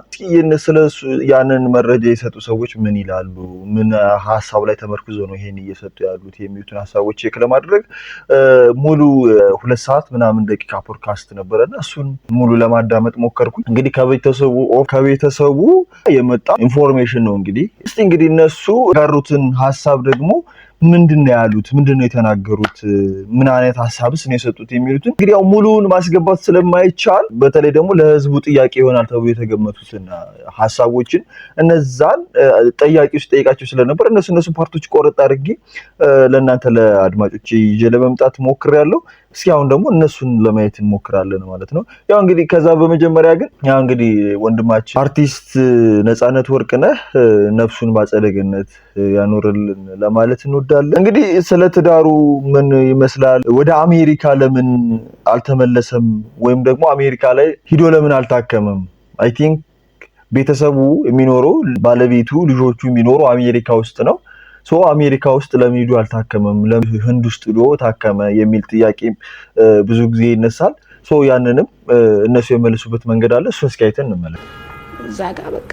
ስለሱ ያንን መረጃ የሰጡ ሰዎች ምን ይላሉ፣ ምን ሐሳብ ላይ ተመርኩዘው ነው ይሄን እየሰጡ ያሉት የሚሉትን ሐሳቦች ቼክ ለማድረግ ሙሉ 2 ሰዓት ምናምን ደቂቃ ፖድካስት ነበርና እሱን ሙሉ ለማዳመጥ ሞከርኩኝ። እንግዲህ ከቤተሰቡ የመጣ ኢንፎርሜሽን ነው። እንግዲህ እነሱ ያጋሩትን ሐሳብ ደግሞ ምንድነው ያሉት፣ ምንድነው የተናገሩት፣ ምን አይነት ሐሳብስ ነው የሰጡት የሚሉትን እንግዲህ ያው ሙሉውን ማስገባት ስለማይቻል በተለይ ደግሞ ለህዝቡ ጥያቄ ይሆናል ተብሎ የተገመቱትን ሐሳቦችን እነዛን ጥያቄዎች ጠይቃቸው ስለነበር እነሱ ፓርቶች ቆረጥ አድርጌ ለእናንተ ለአድማጮች ይዤ ለመምጣት ሞክሬያለሁ። እስኪ አሁን ደግሞ እነሱን ለማየት እንሞክራለን ማለት ነው። ያው እንግዲህ ከዛ በመጀመሪያ ግን ያው እንግዲህ ወንድማችን አርቲስት ነፃነት ወርቅነህ ነፍሱን በአጸደ ገነት ያኖርልን ለማለት እንወዳለን። እንግዲህ ስለ ትዳሩ ምን ይመስላል፣ ወደ አሜሪካ ለምን አልተመለሰም፣ ወይም ደግሞ አሜሪካ ላይ ሂዶ ለምን አልታከመም? አይ ቲንክ ቤተሰቡ የሚኖረው ባለቤቱ ልጆቹ የሚኖረው አሜሪካ ውስጥ ነው። አሜሪካ ውስጥ ለምን ሄዶ አልታከመም፣ ለምን ህንድ ውስጥ ሄዶ ታከመ የሚል ጥያቄ ብዙ ጊዜ ይነሳል። ሶ ያንንም እነሱ የመልሱበት መንገድ አለ። እሱን እስኪ አይተን እንመለስ። እዛ ጋር በቃ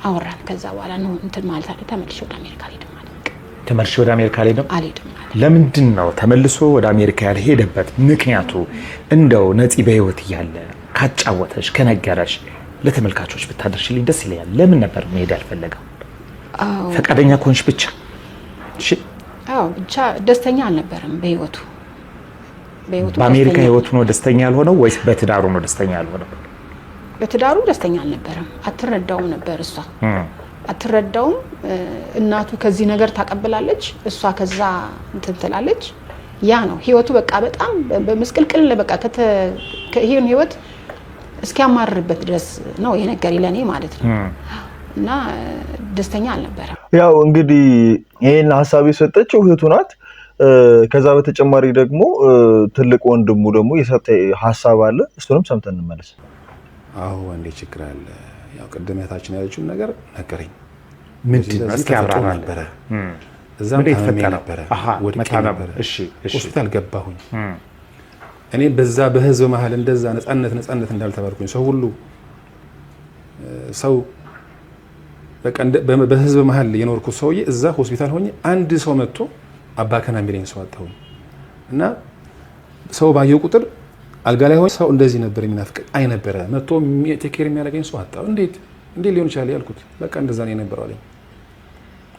አወራን። ከዛ በኋላ ነው እንትን ማለት አለ ተመልሼ ወደ አሜሪካ አልሄድም ማለት ተመልሼ ወደ አሜሪካ አልሄድም ማለት ለምንድን ነው ተመልሶ ወደ አሜሪካ ያልሄደበት ምክንያቱ? እንደው ነፂ በህይወት እያለ ካጫወተሽ ከነገረሽ ለተመልካቾች ብታደርሽልኝ ደስ ይለኛል። ለምን ነበር መሄድ ያልፈለገው? ፈቃደኛ ኮንሽ ብቻ? እሺ ብቻ ደስተኛ አልነበረም በህይወቱ። በአሜሪካ ህይወቱ ነው ደስተኛ ያልሆነው ወይስ በትዳሩ ነው ደስተኛ ያልሆነው? በትዳሩ ደስተኛ አልነበረም። አትረዳውም ነበር እሷ አትረዳውም። እናቱ ከዚህ ነገር ታቀብላለች፣ እሷ ከዛ እንትን ትላለች። ያ ነው ህይወቱ። በቃ በጣም በመስቀልቅል በቃ ይሄን ህይወት እስኪያማርበት ድረስ ነው የነገር ለኔ ማለት ነው። እና ደስተኛ አልነበረም። ያው እንግዲህ ይሄን ሐሳብ የሰጠችው እህቱ ናት። ከዛ በተጨማሪ ደግሞ ትልቅ ወንድሙ ደግሞ የሰጠ ሐሳብ አለ። እሱንም ሰምተን እንመለስ። አዎ እንዴ ችግር አለ። ያው ቅድም እህታችን ያለችውን ነገር ነገረኝ። ምንድን ነው እስኪ አብራራ ነበር። እዛም ታመሜ ነበር፣ ወድቄ ነበር። እሺ ሆስፒታል ገባሁኝ። እኔ በዛ በህዝብ መሀል እንደዛ ነፃነት እንዳልተባልኩኝ ሰው ሁሉ ሰው በቃ በህዝብ መሀል የኖርኩት ሰውዬ እዛ ሆስፒታል ሆኜ አንድ ሰው መጥቶ አባከና የሚለኝ ሰው አጣሁኝ። እና ሰው ባየው ቁጥር አልጋ ላይ ሆኜ ሰው እንደዚህ ነበር የሚናፍቅ አይ ነበረ መጥቶ ቴኬር የሚያደርገኝ ሰው አጣሁ። እንዴት ሊሆን ይችላል ያልኩት። በቃ እንደዛ ነው የነበረው አለኝ።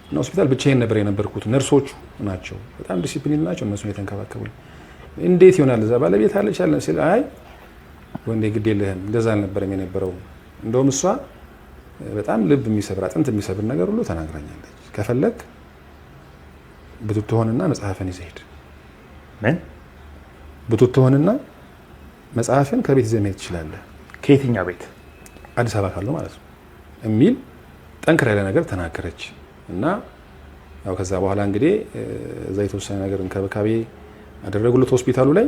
እና ሆስፒታል ብቻዬን ነበር የነበርኩት። ነርሶቹ ናቸው በጣም ዲሲፕሊን ናቸው፣ እነሱ ነው የተንከባከቡኝ። እንዴት ይሆናል እዛ ባለቤት አለች አለ ሲል አይ ወንዴ ግድ የለህም እንደዛ አልነበረም የነበረው። እንደውም እሷ በጣም ልብ የሚሰብር አጥንት የሚሰብር ነገር ሁሉ ተናግራኛለች። ከፈለክ ብትሆንና መጽሐፍን ይዘህ ሂድ። ምን ብትሆንና መጽሐፍን ከቤት ይዘህ መሄድ ትችላለህ። ከየትኛው ቤት? አዲስ አበባ ካለው ማለት ነው የሚል ጠንክር ያለ ነገር ተናገረች። እና ያው ከዛ በኋላ እንግዲህ እዛ የተወሰነ ነገር እንክብካቤ አደረጉለት ሆስፒታሉ ላይ።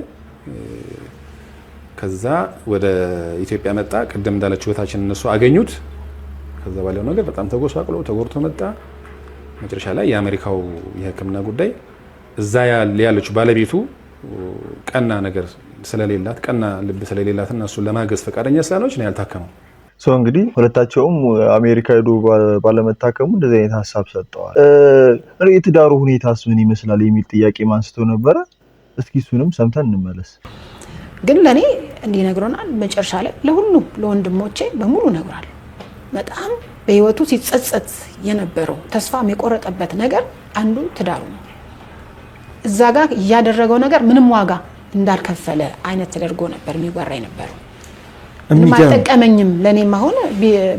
ከዛ ወደ ኢትዮጵያ መጣ። ቅድም እንዳለችው እህታችን እነሱ አገኙት። ከዛ ባለው ነገር በጣም ተጎሳቅሎ ተጎርቶ መጣ። መጨረሻ ላይ የአሜሪካው የሕክምና ጉዳይ እዛ ያለችው ባለቤቱ ቀና ነገር ስለሌላት ቀና ልብ ስለሌላት እና እሱን ለማገዝ ፈቃደኛ ስላልሆነች ነው ያልታከመው። እንግዲህ ሁለታቸውም አሜሪካ ሄዶ ባለመታከሙ እንደዚህ አይነት ሐሳብ ሰጠዋል። የትዳሩ ሁኔታስ ምን ይመስላል የሚል ጥያቄ ማንስተው ነበረ። እስኪ እሱንም ሰምተን እንመለስ። ግን ለኔ እንዲነግሮናል መጨረሻ ላይ ለሁሉም ለወንድሞቼ በሙሉ ነግራል። በጣም በህይወቱ ሲጸጸት የነበረው ተስፋም የቆረጠበት ነገር አንዱ ትዳሩ ነው። እዛ ጋር ያደረገው ነገር ምንም ዋጋ እንዳልከፈለ አይነት ተደርጎ ነበር የሚወራ የነበረው። ምንም አይጠቀመኝም ለኔም አሁን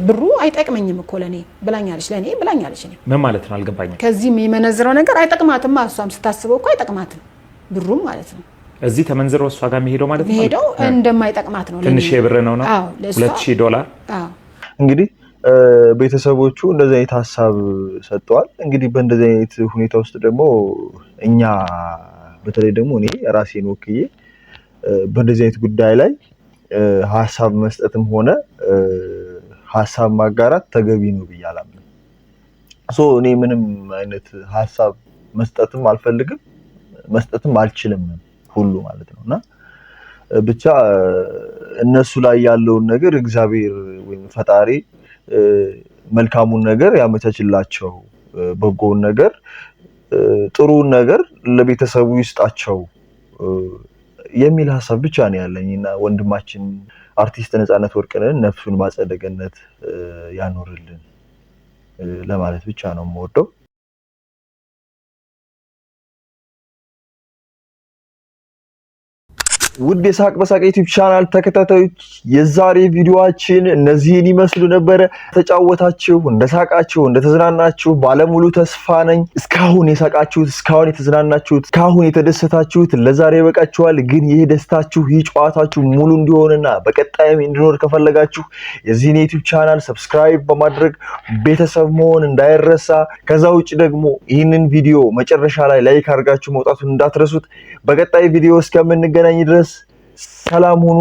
ብሩ አይጠቅመኝም እኮ ለኔ ብላኛለች። ለኔ ብላኛለች። ምን ማለት ነው አልገባኝም። ከዚህም የመነዝረው ነገር አይጠቅማትም። እሷም ስታስበው እኮ አይጠቅማትም ብሩም ማለት ነው። እዚህ ተመንዝሮ እሷ ጋር የሚሄደው ማለት ነው ሄደው እንደማይጠቅማት ነው። ትንሽ የብር ነው ነው $2000። እንግዲህ ቤተሰቦቹ እንደዚህ አይነት ሐሳብ ሰጥተዋል። እንግዲህ በእንደዚህ አይነት ሁኔታ ውስጥ ደግሞ እኛ በተለይ ደግሞ እኔ ራሴን ወክዬ በእንደዚህ አይነት ጉዳይ ላይ ሐሳብ መስጠትም ሆነ ሐሳብ ማጋራት ተገቢ ነው ብዬ አላምንም። እኔ ምንም አይነት ሐሳብ መስጠትም አልፈልግም መስጠትም አልችልም ሁሉ ማለት ነውና ብቻ እነሱ ላይ ያለውን ነገር እግዚአብሔር ወይም ፈጣሪ መልካሙን ነገር ያመቻችላቸው፣ በጎውን ነገር ጥሩውን ነገር ለቤተሰቡ ይስጣቸው የሚል ሐሳብ ብቻ ነው ያለኝና ወንድማችን አርቲስት ነፃነት ወርቅነህን ነፍሱን በአጸደ ገነት ያኖርልን ለማለት ብቻ ነው የምወደው። ውድ የሳቅ በሳቅ ዩቲዩብ ቻናል ተከታታዮች የዛሬ ቪዲዮአችን እነዚህን ይመስሉ ነበረ። ተጫወታችሁ፣ እንደሳቃችሁ፣ እንደተዝናናችሁ ባለሙሉ ተስፋ ነኝ። እስካሁን የሳቃችሁት፣ እስካሁን የተዝናናችሁት፣ እስካሁን የተደሰታችሁት ለዛሬ ይበቃችኋል። ግን ይህ ደስታችሁ፣ ይህ ጨዋታችሁ ሙሉ እንዲሆንና በቀጣይም እንዲኖር ከፈለጋችሁ የዚህን ዩቲዩብ ቻናል ሰብስክራይብ በማድረግ ቤተሰብ መሆን እንዳይረሳ። ከዛ ውጭ ደግሞ ይህንን ቪዲዮ መጨረሻ ላይ ላይክ አድርጋችሁ መውጣቱን እንዳትረሱት። በቀጣይ ቪዲዮ እስከምንገናኝ ድረስ ሰላም ሁኑ።